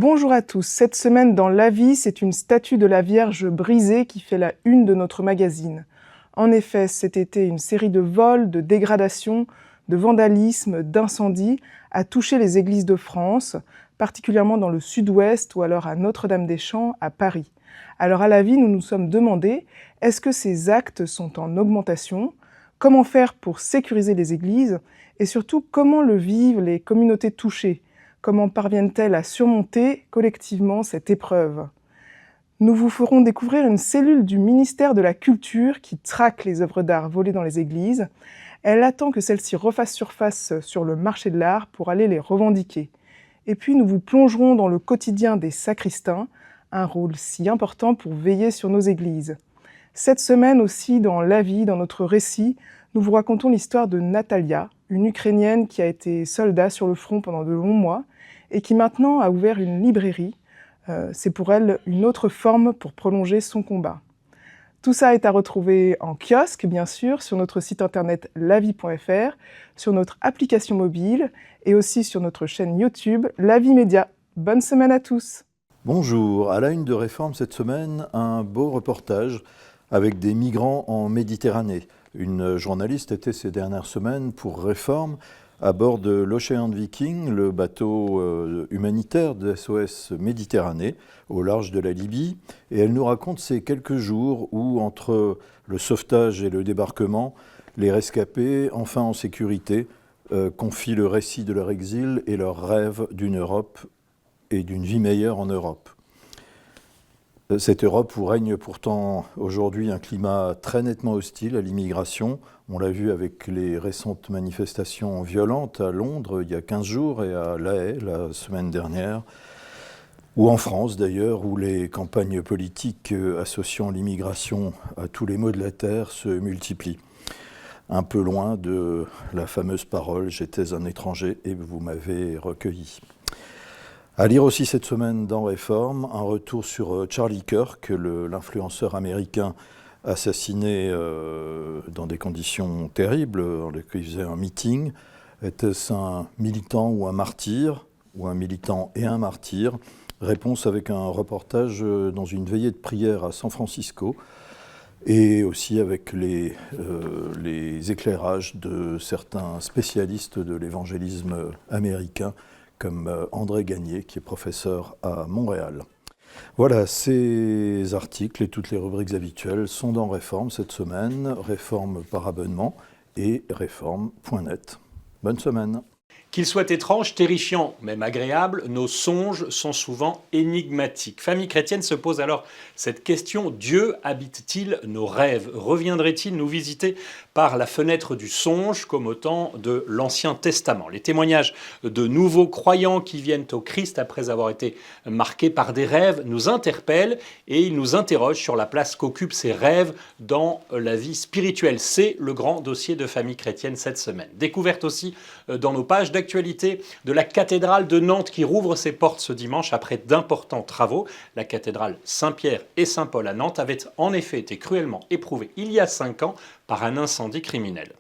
Bonjour à tous. Cette semaine dans La Vie, c'est une statue de la Vierge brisée qui fait la une de notre magazine. En effet, cet été, une série de vols, de dégradations, de vandalisme, d'incendies a touché les églises de France, particulièrement dans le sud-ouest ou alors à Notre-Dame-des-Champs, à Paris. Alors à La Vie, nous nous sommes demandé, est-ce que ces actes sont en augmentation ? Comment faire pour sécuriser les églises ? Et surtout, comment le vivent les communautés touchées ? Comment parviennent-elles à surmonter collectivement cette épreuve ? Nous vous ferons découvrir une cellule du ministère de la Culture qui traque les œuvres d'art volées dans les églises. Elle attend que celles-ci refassent surface sur le marché de l'art pour aller les revendiquer. Et puis nous vous plongerons dans le quotidien des sacristains, un rôle si important pour veiller sur nos églises. Cette semaine aussi, dans La Vie, dans notre récit, nous vous racontons l'histoire de Natalia, une Ukrainienne qui a été soldat sur le front pendant de longs mois et qui maintenant a ouvert une librairie. C'est pour elle une autre forme pour prolonger son combat. Tout ça est à retrouver en kiosque, bien sûr, sur notre site internet lavie.fr, sur notre application mobile et aussi sur notre chaîne YouTube La Vie Média. Bonne semaine à tous. Bonjour, à la une de Réforme cette semaine, un beau reportage avec des migrants en Méditerranée. Une journaliste était ces dernières semaines pour Réforme à bord de l'Ocean Viking, le bateau humanitaire de SOS Méditerranée, au large de la Libye. Et elle nous raconte ces quelques jours où, entre le sauvetage et le débarquement, les rescapés, enfin en sécurité, confient le récit de leur exil et leur rêve d'une Europe et d'une vie meilleure en Europe. Cette Europe où règne pourtant aujourd'hui un climat très nettement hostile à l'immigration. On l'a vu avec les récentes manifestations violentes à Londres il y a 15 jours et à La Haye la semaine dernière, ou en France d'ailleurs, où les campagnes politiques associant l'immigration à tous les maux de la terre se multiplient. Un peu loin de la fameuse parole « J'étais un étranger et vous m'avez recueilli ». À lire aussi cette semaine dans Réforme, un retour sur Charlie Kirk, l'influenceur américain assassiné dans des conditions terribles, dans lesquelles il faisait un meeting. Était-ce un militant ou un martyr, ou un militant et un martyr ? Réponse avec un reportage dans une veillée de prière à San Francisco, et aussi avec les éclairages de certains spécialistes de l'évangélisme américain, comme André Gagné, qui est professeur à Montréal. Voilà, ces articles et toutes les rubriques habituelles sont dans Réforme cette semaine, Réforme par abonnement et réforme.net. Bonne semaine. Qu'ils soient étranges, terrifiants, même agréables, nos songes sont souvent énigmatiques. Famille chrétienne se pose alors cette question: Dieu habite-t-il nos rêves ? Reviendrait-il nous visiter par la fenêtre du songe, comme au temps de l'Ancien Testament ? Les témoignages de nouveaux croyants qui viennent au Christ après avoir été marqués par des rêves nous interpellent et ils nous interrogent sur la place qu'occupent ces rêves dans la vie spirituelle. C'est le grand dossier de Famille chrétienne cette semaine. Découverte aussi dans nos pages d'actualité de la cathédrale de Nantes qui rouvre ses portes ce dimanche après d'importants travaux. La cathédrale Saint-Pierre et Saint-Paul à Nantes avait en effet été cruellement éprouvée il y a 5 ans par un incendie criminel.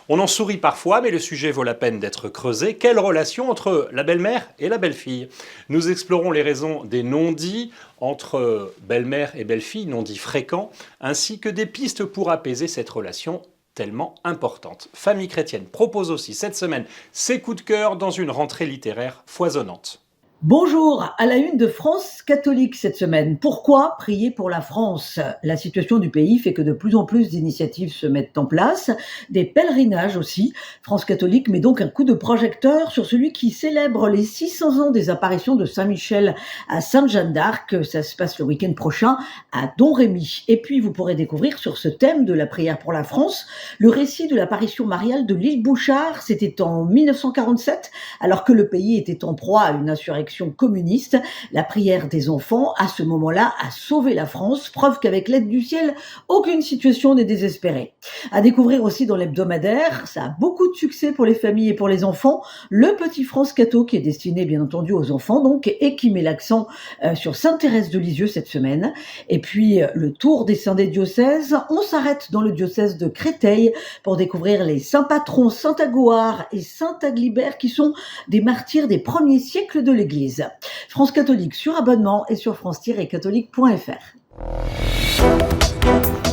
On en sourit parfois, mais le sujet vaut la peine d'être creusé. Quelle relation entre la belle-mère et la belle-fille ? Nous explorons les raisons des non-dits entre belle-mère et belle-fille, non-dits fréquents, ainsi que des pistes pour apaiser cette relation tellement importante. Famille chrétienne propose aussi cette semaine ses coups de cœur dans une rentrée littéraire foisonnante. Bonjour, à la une de France catholique cette semaine. Pourquoi prier pour la France ? La situation du pays fait que de plus en plus d'initiatives se mettent en place, des pèlerinages aussi. France catholique met donc un coup de projecteur sur celui qui célèbre les 600 ans des apparitions de Saint-Michel à Sainte-Jeanne d'Arc. Ça se passe le week-end prochain à Domrémy. Et puis vous pourrez découvrir sur ce thème de la prière pour la France le récit de l'apparition mariale de l'île Bouchard. C'était en 1947, alors que le pays était en proie à une insurrection communiste. La prière des enfants, à ce moment-là, a sauvé la France, preuve qu'avec l'aide du ciel, aucune situation n'est désespérée. À découvrir aussi dans l'hebdomadaire, ça a beaucoup de succès pour les familles et pour les enfants, le Petit France Catho, qui est destiné bien entendu aux enfants, donc, et qui met l'accent sur Sainte-Thérèse de Lisieux cette semaine. Et puis, le tour des saints des diocèses, on s'arrête dans le diocèse de Créteil pour découvrir les saints patrons Saint Agoar et Saint Aglibert, qui sont des martyrs des premiers siècles de l'Église. l'Église. France catholique sur abonnement et sur france-catholique.fr.